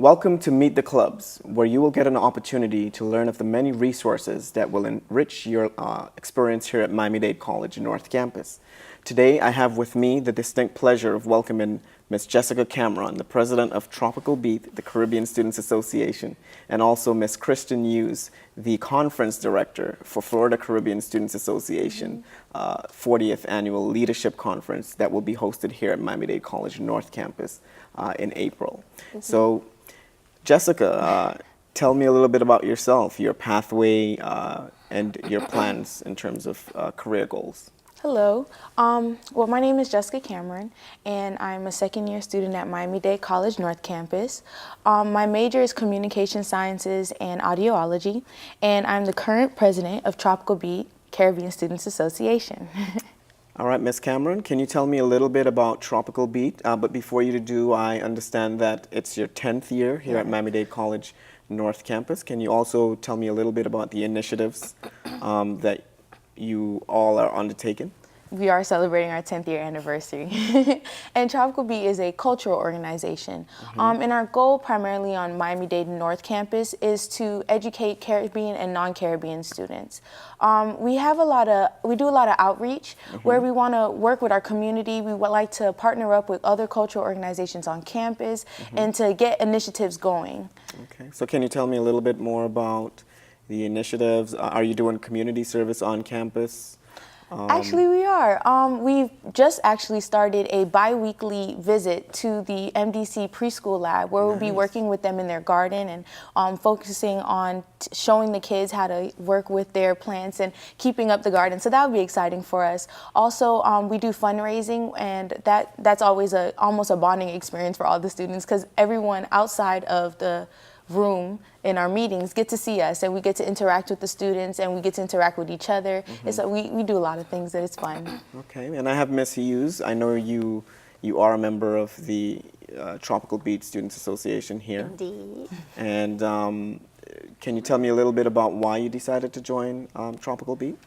Welcome to Meet the Clubs, where you will get an opportunity to learn of the many resources that will enrich your experience here at Miami-Dade College North Campus. Today, I have with me the distinct pleasure of welcoming Ms. JessicaCameron, the president of Tropical Beat, the Caribbean Students Association, and also Ms. Kristen Hughes, the conference director for Florida Caribbean Students Association 40th Annual Leadership Conference that will be hosted here at Miami-Dade College North Campus in April. So, Jessica, tell me a little bit about yourself, your pathway, and your plans in terms of career goals. Hello. Well, my name is JessicaCameron, and I'm a second-year student at Miami-Dade College North Campus. My major is Communication Sciences and Audiology, and I'm the current president of Tropical Beat, Caribbean Students Association. All right, Ms. Cameron, can you tell me a little bit about Tropical Beat? But before you do, I understand that it's your 10th year here at Miami-Dade College North Campus. Can you also tell me a little bit about the initiatives that you all are undertaking? We are celebrating our 10th year anniversary. And Tropical Beat is a cultural organization. And our goal primarily on Miami-Dade North Campus is to educate Caribbean and non-Caribbean students. We do a lot of outreach where we want to work with our community. We would like to partner up with other cultural organizations on campus and to get initiatives going. Okay, so can you tell me a little bit more about the initiatives? Are you doing community service on campus? Actually, we are. We've just actually started a bi-weekly visit to the MDC preschool lab where we'll be working with them in their garden and focusing on showing the kids how to work with their plants and keeping up the garden. So that would be exciting for us. Also, we do fundraising, and that's always almost a bonding experience for all the students because everyone outside of the room in our meetings get to see us, and we get to interact with the students, and we get to interact with each other. And so we do a lot of things that it's fun. Okay, and I have Ms. Hughes. I know you are a member of the Tropical Beat Students Association here. Indeed. And can you tell me a little bit about why you decided to join Tropical Beat?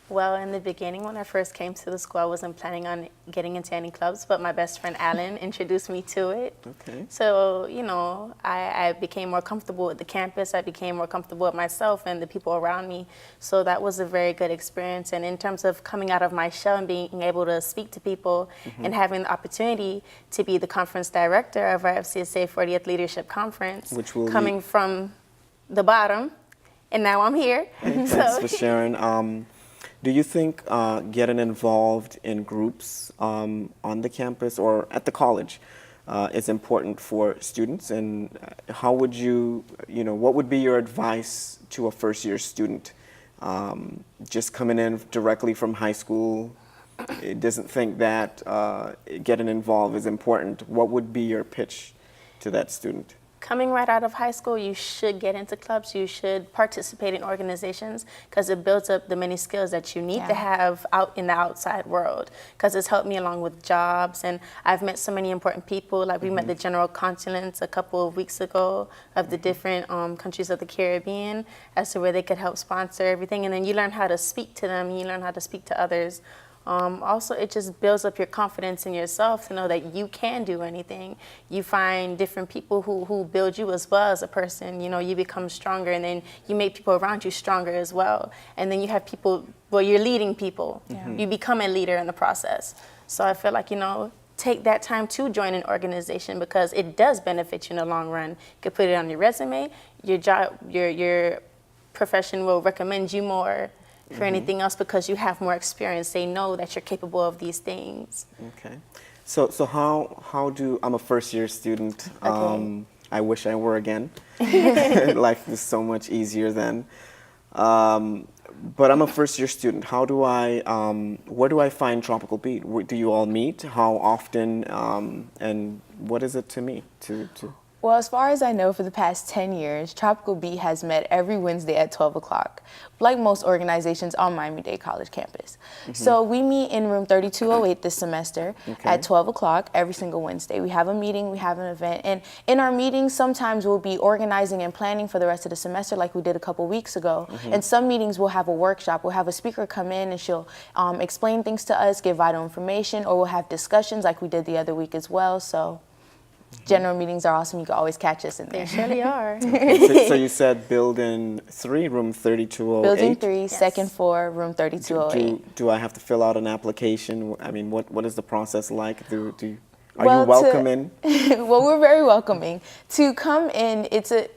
Well, in the beginning, when I first came to the school, I wasn't planning on getting into any clubs, but my best friend, Alan, introduced me to it. Okay. So, you know, I became more comfortable with the campus. I became more comfortable with myself and the people around me. So that was a very good experience. And in terms of coming out of my shell and being able to speak to people and having the opportunity to be the conference director of our FCSA 40th Leadership Conference, which will coming from the bottom, and now I'm here. Thanks for sharing. Do you think getting involved in groups on the campus or at the college is important for students? And how would what would be your advice to a first-year student just coming in directly from high school? It doesn't think that getting involved is important. What would be your pitch to that student? Coming right out of high school, you should get into clubs. You should participate in organizations because it builds up the many skills that you need to have out in the outside world. Because it's helped me along with jobs, and I've met so many important people. Like we met the general consulants a couple of weeks ago of the different countries of the Caribbean as to where they could help sponsor everything. And then you learn how to speak to them. You learn how to speak to others. Also, it just builds up your confidence in yourself to know that you can do anything. You find different people who build you as well as a person. You know, you become stronger, and then you make people around you stronger as well. And then you have people, well, you're leading people. You become a leader in the process. So I feel like, you know, take that time to join an organization because it does benefit you in the long run. You can put it on your resume. Your job, your profession will recommend you more for anything else because you have more experience. They know that you're capable of these things. Okay. So how do, I'm a first-year student. I wish I were again. Life is so much easier then. But I'm a first-year student. How do where do I find Tropical Beat? Do you all meet? How often? And what is it to me to Well, as far as I know, for the past 10 years, Tropical Beat has met every Wednesday at 12 o'clock, like most organizations on Miami-Dade College campus. So we meet in room 3208 this semester at 12 o'clock every single Wednesday. We have a meeting, we have an event, and in our meetings, sometimes we'll be organizing and planning for the rest of the semester like we did a couple weeks ago. And some meetings we'll have a workshop. We'll have a speaker come in and she'll explain things to us, give vital information, or we'll have discussions like we did the other week as well. So. General meetings are awesome. You can always catch us in there. They surely are. So you said building 3, room 3208. Building 3, Yes. second floor, room 3208. Do I have to fill out an application? I mean, what is the process like? Are Well, you welcoming? Well, we're very welcoming. To come in, it's an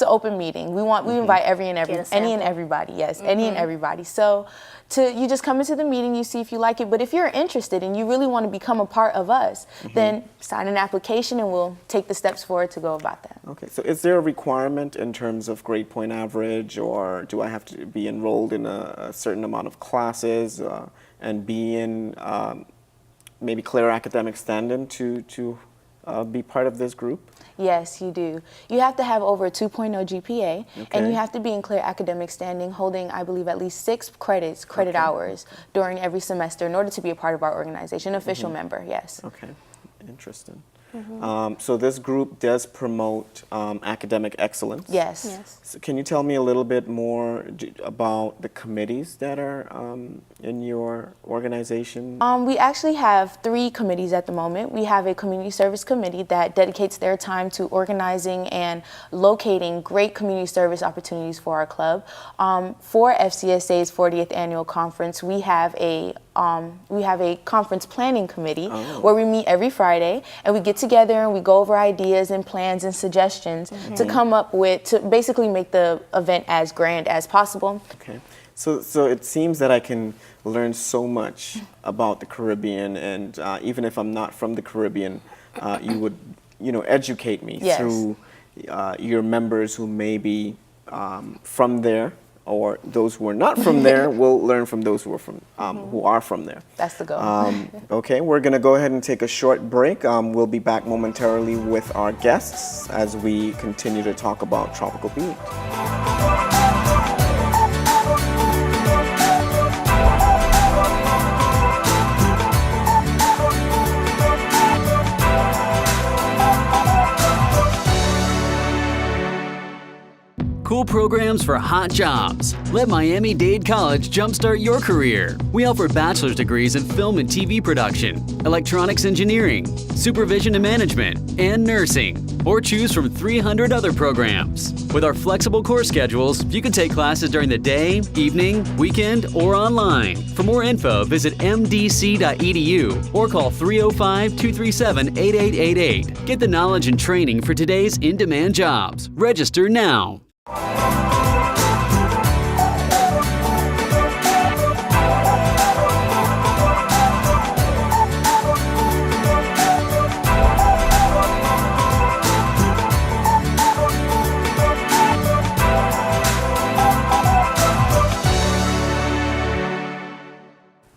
open meeting. We invite any and everybody. Yes, any and everybody. So you just come into the meeting, you see if you like it. But if you're interested and you really want to become a part of us, then sign an application and we'll take the steps forward to go about that. Okay, so is there a requirement in terms of grade point average, or do I have to be enrolled in a certain amount of classes and be in maybe clear academic standing to be part of this group? Yes, you do. You have to have over a 2.0 GPA, and you have to be in clear academic standing, holding, I believe, at least 6 credit hours during every semester in order to be a part of our organization, official member, yes. Okay, interesting. So this group does promote academic excellence. Yes. Yes. So can you tell me a little bit more about the committees that are in your organization? We actually have 3 committees at the moment. We have a community service committee that dedicates their time to organizing and locating great community service opportunities for our club. For FCSA's 40th annual conference, we have a conference planning committee where we meet every Friday and we get together and we go over ideas and plans and suggestions to come up with, to basically make the event as grand as possible. Okay. So it seems that I can learn so much about the Caribbean, and even if I'm not from the Caribbean, you would, educate me through your members who may be from there, or those who are not from there will learn from those who are from there. That's the goal. Okay, we're going to go ahead and take a short break. We'll be back momentarily with our guests as we continue to talk about Tropical Beat. Cool programs for hot jobs. Let Miami-Dade College jumpstart your career. We offer bachelor's degrees in film and TV production, electronics engineering, supervision and management, and nursing. Or choose from 300 other programs. With our flexible course schedules, you can take classes during the day, evening, weekend, or online. For more info, visit MDC.edu or call 305-237-8888. Get the knowledge and training for today's in-demand jobs. Register now.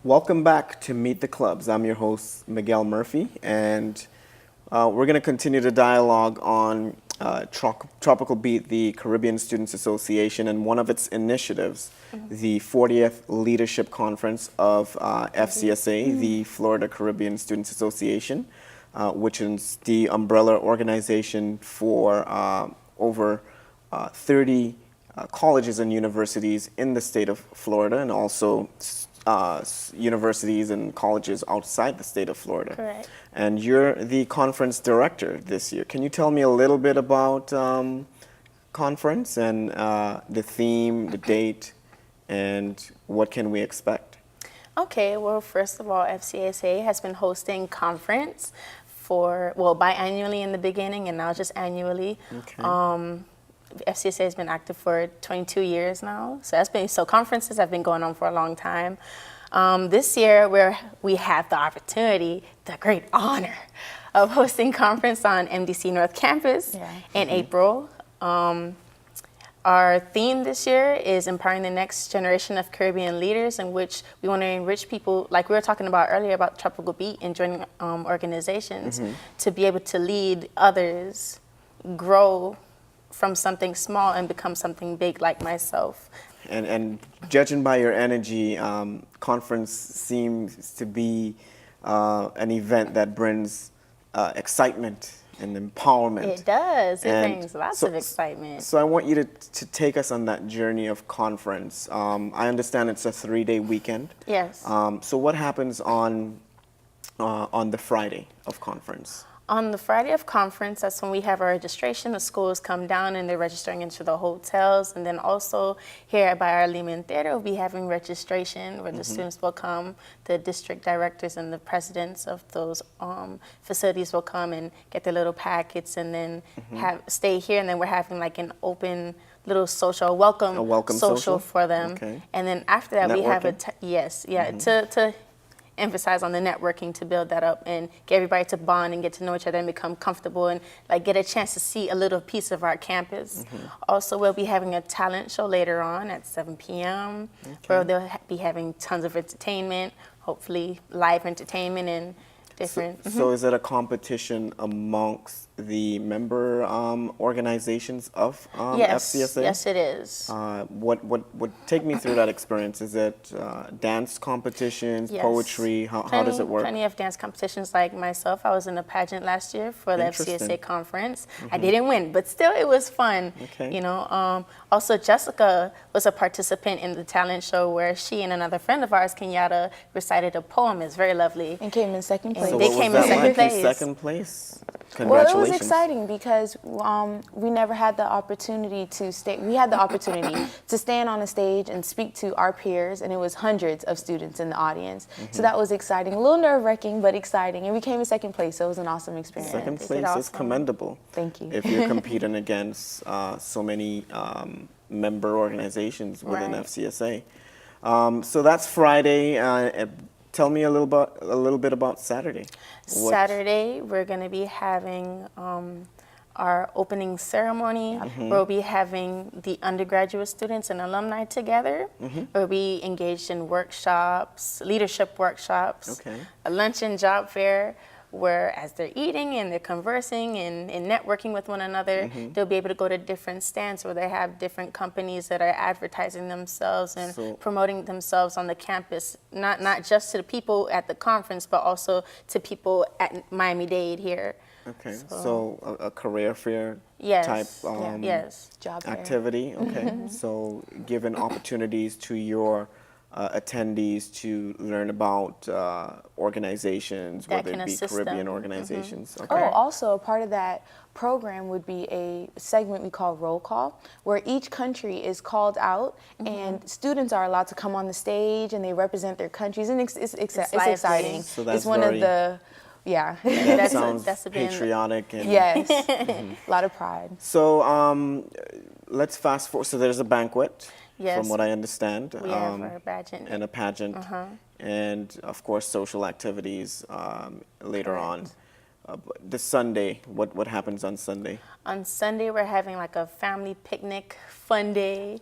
Welcome back to Meet the Clubs. I'm your host, Miguel Murphy, and we're going to continue the dialogue on Tropical Beat, the Caribbean Students Association, and one of its initiatives, the 40th Leadership Conference of FCSA, the Florida Caribbean Students Association, which is the umbrella organization for over 30 colleges and universities in the state of Florida, and also universities and colleges outside the state of Florida. Correct. And you're the conference director this year. Can you tell me a little bit about conference and the theme, the date, and what can we expect? Okay, well, first of all, FCSA has been hosting conference biannually in the beginning and now just annually. Okay. FCSA has been active for 22 years now, so conferences have been going on for a long time. This year, we have the opportunity, the great honor of hosting conference on MDC North Campus in April. Our theme this year is empowering the next generation of Caribbean leaders, in which we want to enrich people, like we were talking about earlier about Tropical Beat and joining organizations, to be able to lead others, grow from something small and become something big like myself. And judging by your energy, conference seems to be an event that brings excitement and empowerment. It does. It And brings lots of excitement. So I want you to take us on that journey of conference. I understand it's a 3-day weekend. Yes. So what happens on the Friday of conference? On the Friday of conference, that's when we have our registration. The schools come down and they're registering into the hotels. And then also here by our Lehman Theater, we'll be having registration where the students will come, the district directors and the presidents of those facilities will come and get their little packets and then stay here. And then we're having like an open little social welcome social for them. Okay. And then after that, we have Networking? to emphasize on the networking to build that up and get everybody to bond and get to know each other and become comfortable and like get a chance to see a little piece of our campus. Also, we'll be having a talent show later on at 7 p.m. where they'll be having tons of entertainment, hopefully live entertainment and different. So is it a competition amongst the member organizations of FCSA? Yes, it is. What take me through that experience? Is it dance competitions, Yes. poetry? How does it work? Plenty of dance competitions like myself. I was in a pageant last year for the Interesting. FCSA conference. I didn't win, but still it was fun. Okay. You know, also Jessica was a participant in the talent show where she and another friend of ours, Kenyatta, recited a poem. It's very lovely. And came in second place. So They what came was in that second like? place. Second place. Well, Congratulations. it was exciting because we never had the opportunity to stay. We had the opportunity to stand on a stage and speak to our peers, and it was hundreds of students in the audience. So that was exciting, a little nerve-wracking, but exciting. And we came in second place, so it was an awesome experience. Second They did place is awesome. commendable. Thank you. If you're competing against so many member organizations within Right. FCSA. So that's Friday. Tell me a little bit about Saturday. Saturday, we're going to be having our opening ceremony. We'll be having the undergraduate students and alumni together. We'll be engaged in workshops, leadership workshops, Okay. a lunch and job fair, where as they're eating and they're conversing and networking with one another, they'll be able to go to different stands where they have different companies that are advertising themselves and So- promoting themselves on the campus, not just to the people at the conference, but also to people at Miami-Dade here. Okay, so a career fair Yes. type Yes. Job fair. activity. Okay, so giving opportunities to your attendees to learn about organizations, That whether can it be assist Caribbean them. organizations. Oh, Okay. also a part of that program would be a segment we call Roll Call, where each country is called out and students are allowed to come on the stage and they represent their countries, and it's lively. exciting. So that's it's one very- of the, yeah. That That's a- sounds that's been- patriotic and Yes, a lot of pride. So let's fast forward. So there's a banquet, Yes. from what I understand, We have our pageant. and a pageant, and of course social activities later on. This Sunday, what happens on Sunday? On Sunday, we're having like a family picnic, fun day.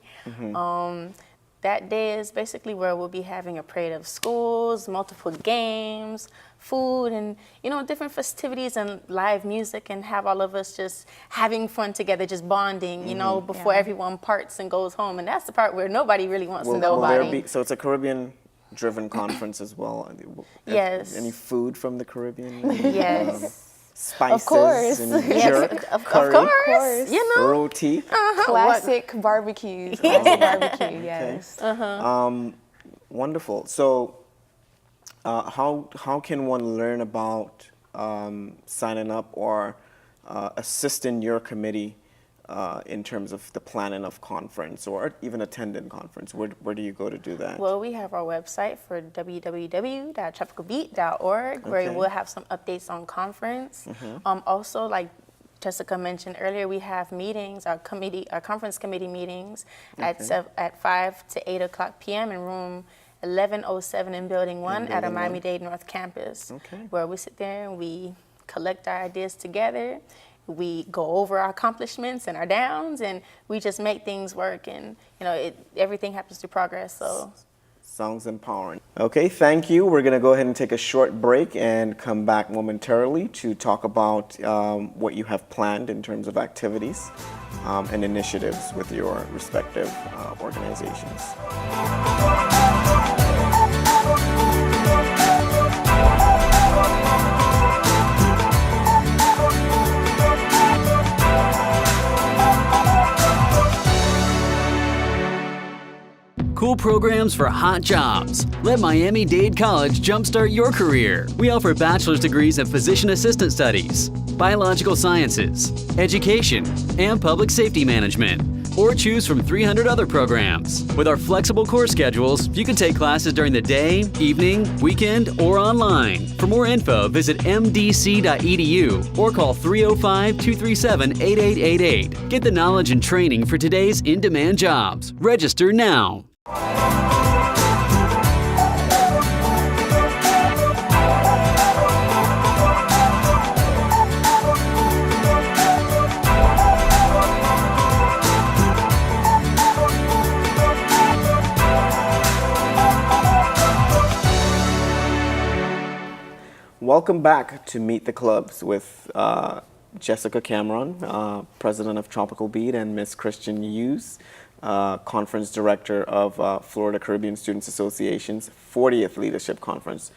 That day is basically where we'll be having a parade of schools, multiple games, food, and different festivities and live music, and have all of us just having fun together, just bonding, before Yeah. everyone parts and goes home. And that's the part where nobody really wants to Will know there about. be? So it's a Caribbean-driven conference as well. Yes. Any food from the Caribbean? Yes. Spices course. and Yes, jerk, of curry, course. roti. Classic barbecues. Classic barbecue, yes. Wonderful. So, how can one learn about signing up or assisting your committee in terms of the planning of conference or even attending conference? Where do you go to do that? Well, we have our website for www.tropicalbeat.org where Okay. we'll have some updates on conference. Also, like Jessica mentioned earlier, we have meetings, our conference committee meetings at 5 to 8 o'clock p.m. in room 1107 in Building 1 at our Building 1. Miami-Dade North Campus, Okay. where we sit there and we collect our ideas together. We go over our accomplishments and our downs, and we just make things work. And everything happens through progress. So. Sounds empowering. Okay, thank you. We're going to go ahead and take a short break and come back momentarily to talk about what you have planned in terms of activities and initiatives with your respective organizations. Cool Cool programs for hot jobs. Let Miami-Dade College jumpstart your career. We offer bachelor's degrees in physician assistant studies, biological sciences, education, and public safety management. Or choose from 300 other programs. With our flexible course schedules, you can take classes during the day, evening, weekend, or online. For more info, visit mdc.edu or call 305-237-8888. Get the knowledge and training for today's in-demand jobs. Register now. Welcome back to Meet the Clubs with JessicaCameron, President of Tropical Beat, and Miss Christian Hughes, Conference Director of Florida Caribbean Students Association's 40th Leadership Conference.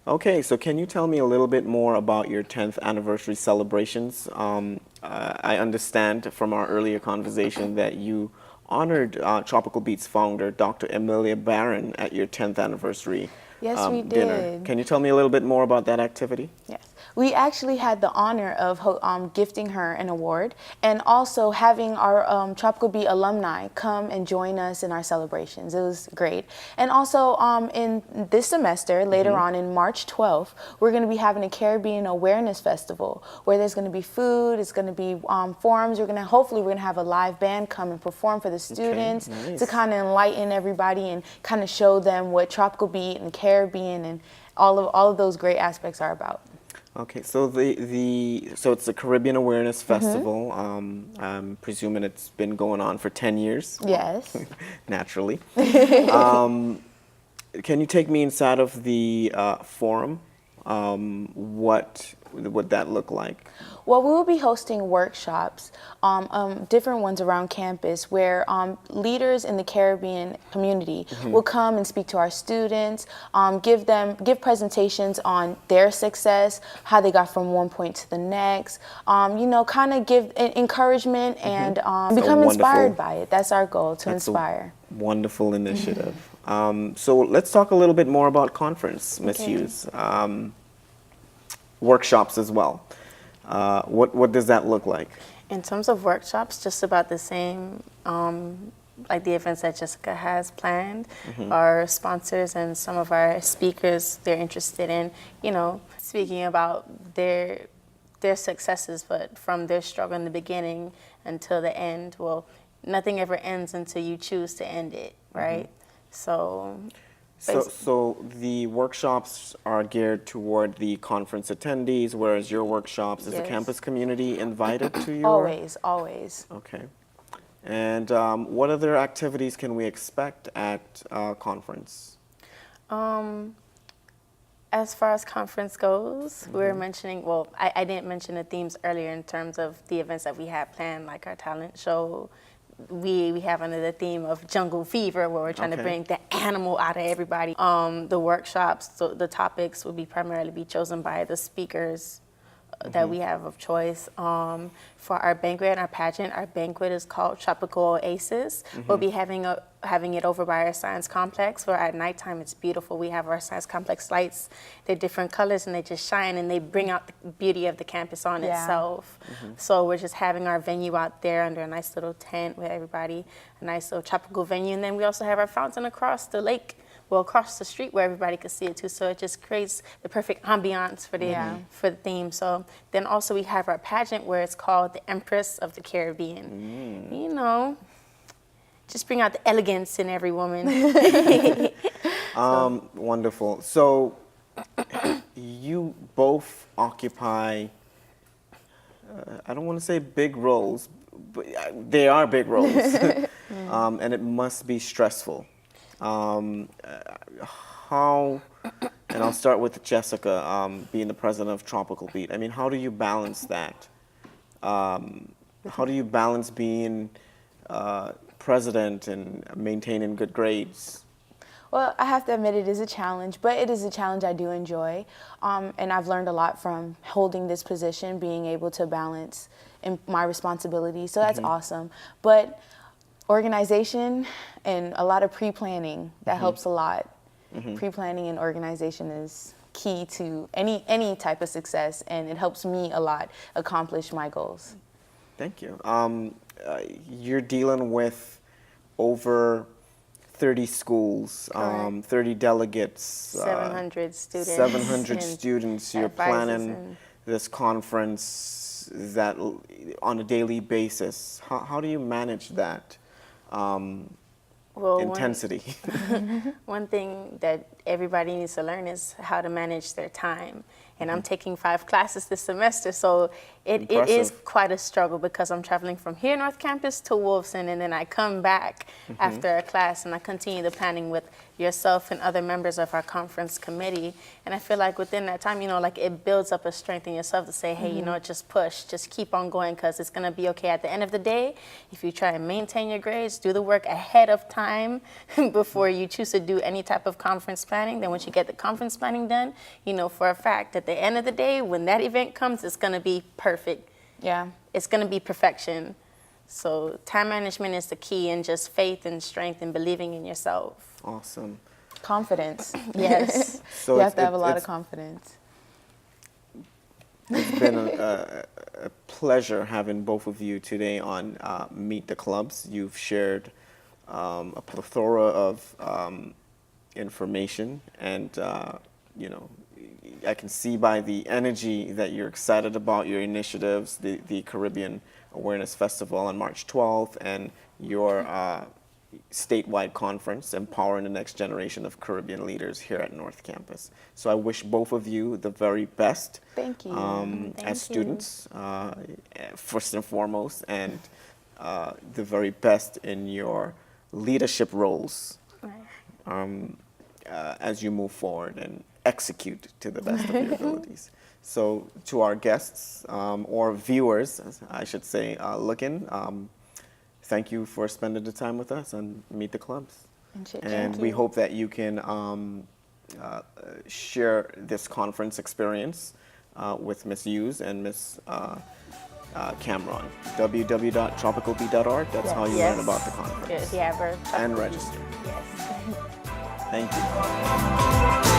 Okay, so can you tell me a little bit more about your 10th anniversary celebrations? I understand from our earlier conversation that you honored Tropical Beat's founder, Dr. Amelia Barron, at your 10th anniversary Yes, we dinner. did. Can you tell me a little bit more about that activity? Yes. We actually had the honor of gifting her an award and also having our Tropical Beat alumni come and join us in our celebrations. It was great. And also in this semester, later on in March 12th, we're going to be having a Caribbean Awareness Festival where there's going to be food, it's going to be forums. Hopefully we're going to have a live band come and perform for the students to kind of enlighten everybody and kind of show them what Tropical Beat and Caribbean and all of those great aspects are about. Okay, so so it's the Caribbean Awareness Festival. I'm presuming it's been going on for 10 years. Yes. Naturally. Can you take me inside of the forum? What would that look like? Well, we will be hosting workshops, different ones around campus, where leaders in the Caribbean community will come and speak to our students, give presentations on their success, how they got from one point to the next, kind of give encouragement and become inspired by it. That's our goal, to inspire. Wonderful initiative. So let's talk a little bit more about conference, Ms. Hughes. Workshops as well. What does that look like? In terms of workshops, just about the same, like the events that Jessica has planned. Our sponsors and some of our speakers, they're interested in, speaking about their successes, but from their struggle in the beginning until the end. Well, nothing ever ends until you choose to end it, right? So the workshops are geared toward the conference attendees, whereas your workshops, is the campus community invited to your? Always. Okay. And what other activities can we expect at conference? As far as conference goes, we were mentioning, well, I didn't mention the themes earlier in terms of the events that we had planned, like our talent show. We have under the theme of jungle fever, where we're trying to bring the animal out of everybody. The workshops, so the topics will primarily be chosen by the speakers that we have of choice. For our banquet and our pageant, our banquet is called Tropical Oasis. We'll be having it over by our science complex, where at nighttime it's beautiful. We have our science complex lights. They're different colors and they just shine and they bring out the beauty of the campus on itself. So we're just having our venue out there under a nice little tent with everybody, a nice little tropical venue. And then we also have our fountain across the lake, across the street, where everybody can see it too. So it just creates the perfect ambiance for the theme. So then also we have our pageant, where it's called the Empress of the Caribbean. Just bring out the elegance in every woman. Wonderful. So you both occupy, I don't want to say big roles, but they are big roles, and it must be stressful. How, and I'll start with Jessica, being the president of Tropical Beat. I mean, how do you balance that? How do you balance being president and maintaining good grades? Well, I have to admit it is a challenge, but it is a challenge I do enjoy. And I've learned a lot from holding this position, being able to balance my responsibilities. So that's awesome. But Organization and a lot of pre-planning. That helps a lot. Pre-planning and organization is key to any type of success, and it helps me a lot accomplish my goals. Thank you. You're dealing with over 30 schools, 30 delegates, 700 students. 700 and students. You're advisors planning and- this conference that on a daily basis. How do you manage that Well, intensity? One thing that everybody needs to learn is how to manage their time. And I'm taking 5 classes this semester, so it is Impressive. quite a struggle because I'm traveling from here, North Campus, to Wolfson, and then I come back after a class and I continue the planning with yourself and other members of our conference committee. And I feel like within that time, like it builds up a strength in yourself to say, hey, just push, just keep on going, because it's going to be okay at the end of the day. If you try and maintain your grades, do the work ahead of time before you choose to do any type of conference planning, then once you get the conference planning done, for a fact at the end of the day, when that event comes, it's going to be perfect. Yeah. It's going to be perfection. So time management is the key, and just faith and strength and believing in yourself. Awesome. Confidence. Yes. So You have to have a lot of confidence. It's been a pleasure having both of you today on Meet the Clubs. You've shared a plethora of information, and I can see by the energy that you're excited about your initiatives, the Caribbean Awareness Festival on March 12th, and your statewide conference, Empowering the Next Generation of Caribbean Leaders here at North Campus. So I wish both of you the very best. Thank you. As students, first and foremost, and the very best in your leadership roles as you move forward and execute to the best of your abilities. So to our guests, or viewers, I should say, looking, thank you for spending the time with us on Meet the Clubs. And we hope that you can share this conference experience with Ms. Hughes and Ms. Cameron. www.tropicalbeat.org, that's how you learn about the conference. Yeah, And register. Yes. Thank you.